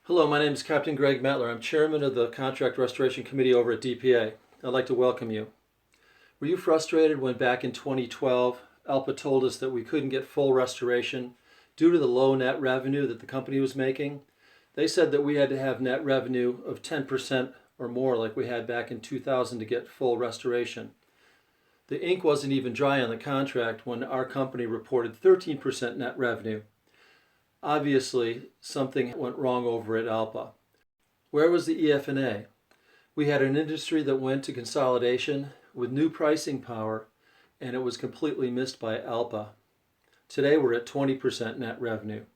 Hello, my name is Captain Greg Metler. I'm chairman of the Contract Restoration Committee over at DPA. I'd like to welcome you. Were you frustrated when back in 2012, ALPA told us that we couldn't get full restoration due to the low net revenue that the company was making? They said that we had to have net revenue of 10% or more like we had back in 2000 to get full restoration. The ink wasn't even dry on the contract when our company reported 13% net revenue. Obviously, something went wrong over at ALPA. Where was the EF&A? We had an industry that went to consolidation with new pricing power, and it was completely missed by ALPA. Today we're at 20% net revenue.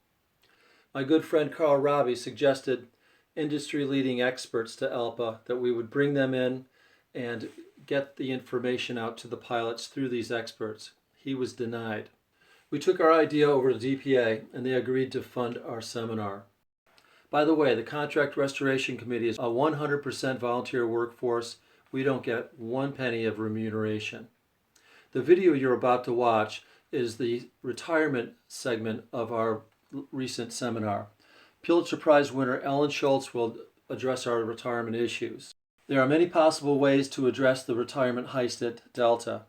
My good friend Carl Robbie suggested industry-leading experts to ALPA, that we would bring them in and get the information out to the pilots through these experts. He was denied. We took our idea over to DPA and they agreed to fund our seminar. By the way, the Contract Restoration Committee is a 100% volunteer workforce. We don't get 1 penny of remuneration. The video you're about to watch is the retirement segment of our recent seminar. Pulitzer Prize winner Ellen Shultz will address our retirement issues. There are many possible ways to address the retirement heist at Delta.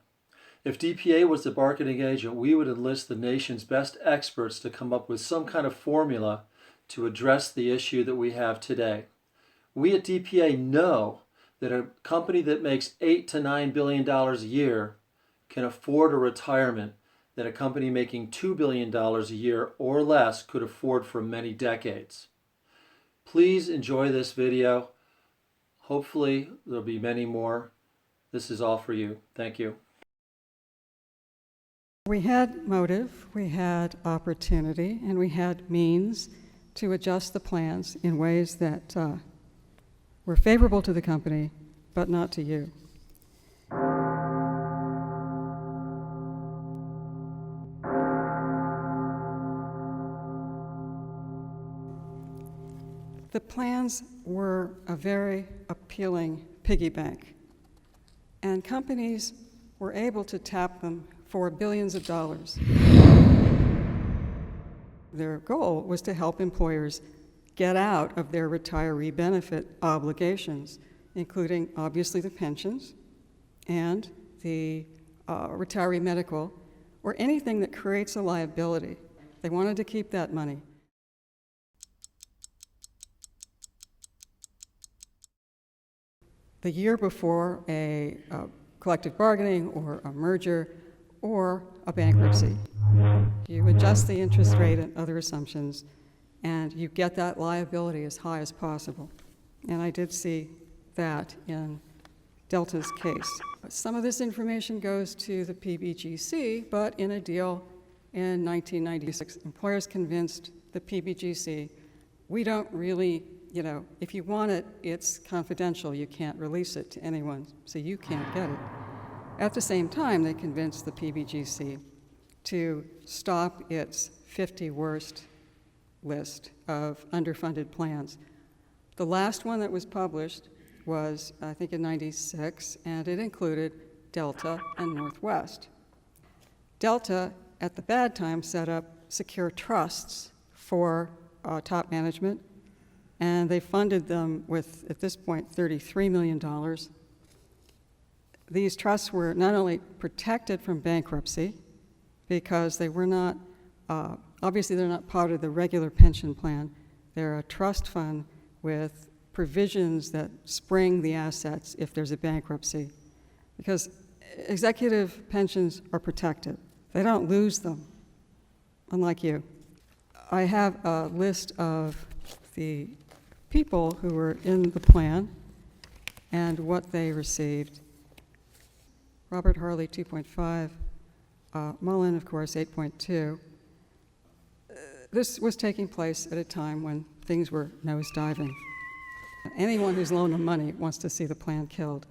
If DPA was the bargaining agent, we would enlist the nation's best experts to come up with some kind of formula to address the issue that we have today. We at DPA know that a company that makes $8 to $9 billion a year can afford a retirement that a company making $2 billion a year or less could afford for many decades. Please enjoy this video. Hopefully there'll be many more. This is all for you. Thank you. We had motive, we had opportunity, and we had means to adjust the plans in ways that were favorable to the company, but not to you. The plans were a very appealing piggy bank, and companies were able to tap them for billions of dollars. Their goal was to help employers get out of their retiree benefit obligations, including obviously the pensions and the retiree medical, or anything that creates a liability. They wanted to keep that money. The year before a collective bargaining or a merger or a bankruptcy, you adjust the interest rate and other assumptions, and you get that liability as high as possible. And I did see that in Delta's case. Some of this information goes to the PBGC, but in a deal in 1996, employers convinced the PBGC, we don't really, if you want it, it's confidential. You can't release it to anyone, so you can't get it. At the same time, they convinced the PBGC to stop its 50 worst list of underfunded plans. The last one that was published was, I think, in '96, and it included Delta and Northwest. Delta, at the bad time, set up secure trusts for top management, and they funded them with, at this point, $33 million. These trusts were not only protected from bankruptcy, because they were not, obviously they're not part of the regular pension plan. They're a trust fund with provisions that spring the assets if there's a bankruptcy. Because executive pensions are protected. They don't lose them, unlike you. I have a list of the people who were in the plan and what they received. Robert Harley, 2.5. Mullen, of course, 8.2. This was taking place at a time when things were nosediving. Anyone who's loaned them money wants to see the plan killed.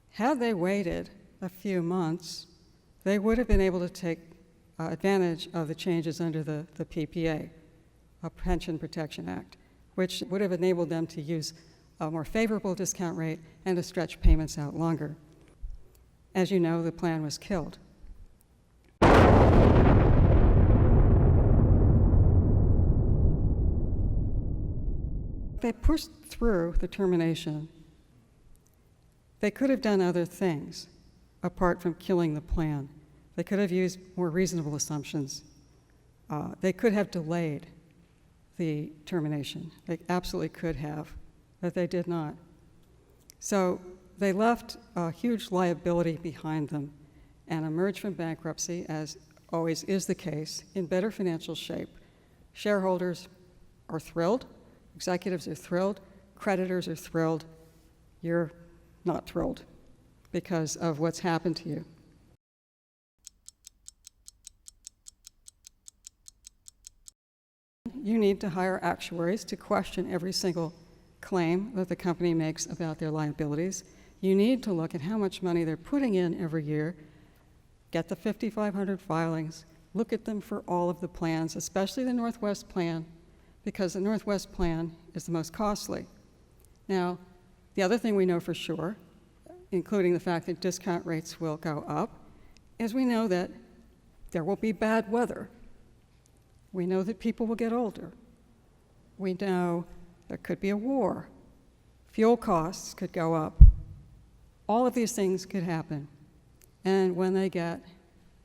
Had they waited a few months, they would have been able to take advantage of the changes under the PPA, a Pension Protection Act, which would have enabled them to use a more favorable discount rate and to stretch payments out longer. As you know, the plan was killed. they pushed through the termination. They could have done other things apart from killing the plan. They could have used more reasonable assumptions. They could have delayed the termination. They absolutely could have, but they did not. So they left a huge liability behind them and emerged from bankruptcy, as always is the case, in better financial shape. Shareholders are thrilled, executives are thrilled, creditors are thrilled. You're not thrilled because of what's happened to you. You need to hire actuaries to question every single claim that the company makes about their liabilities. You need to look at how much money they're putting in every year, get the 5,500 filings, look at them for all of the plans, especially the Northwest plan, because the Northwest plan is the most costly. Now, the other thing we know for sure, including the fact that discount rates will go up, is we know that there will be bad weather. We know that people will get older. We know there could be a war. Fuel costs could go up. All of these things could happen. And when they get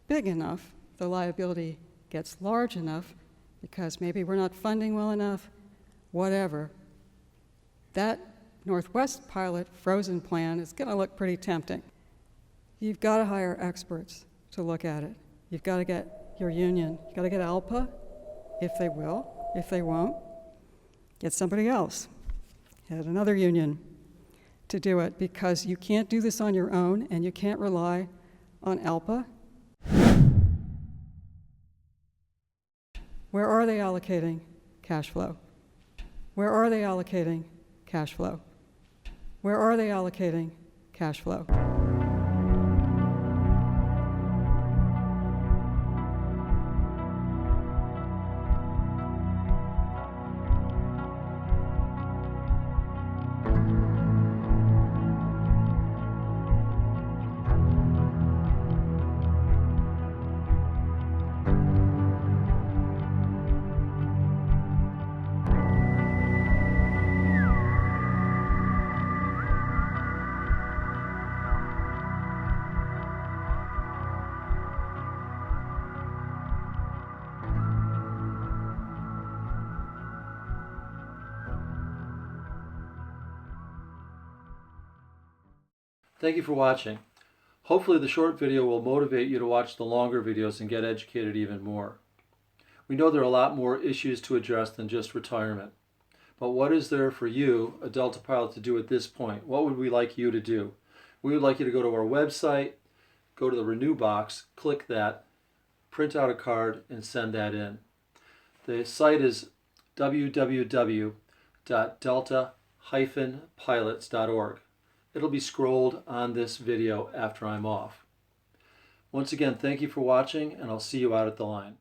big enough, the liability gets large enough, because maybe we're not funding well enough, whatever, that Northwest pilot frozen plan is going to look pretty tempting. You've got to hire experts to look at it. You've got to get your union. You've got to get ALPA, if they will. If they won't, get somebody else. Get another union to do it, because you can't do this on your own, and you can't rely on ALPA. Where are they allocating cash flow? Where are they allocating cash flow? Where are they allocating cash flow? Thank you for watching. Hopefully the short video will motivate you to watch the longer videos and get educated even more. We know there are a lot more issues to address than just retirement. But what is there for you, a Delta pilot, to do at this point? What would we like you to do? We would like you to go to our website, go to the Renew box, click that, print out a card, and send that in. The site is www.delta-pilots.org. It'll be scrolled on this video after I'm off. Once again, thank you for watching, and I'll see you out at the line.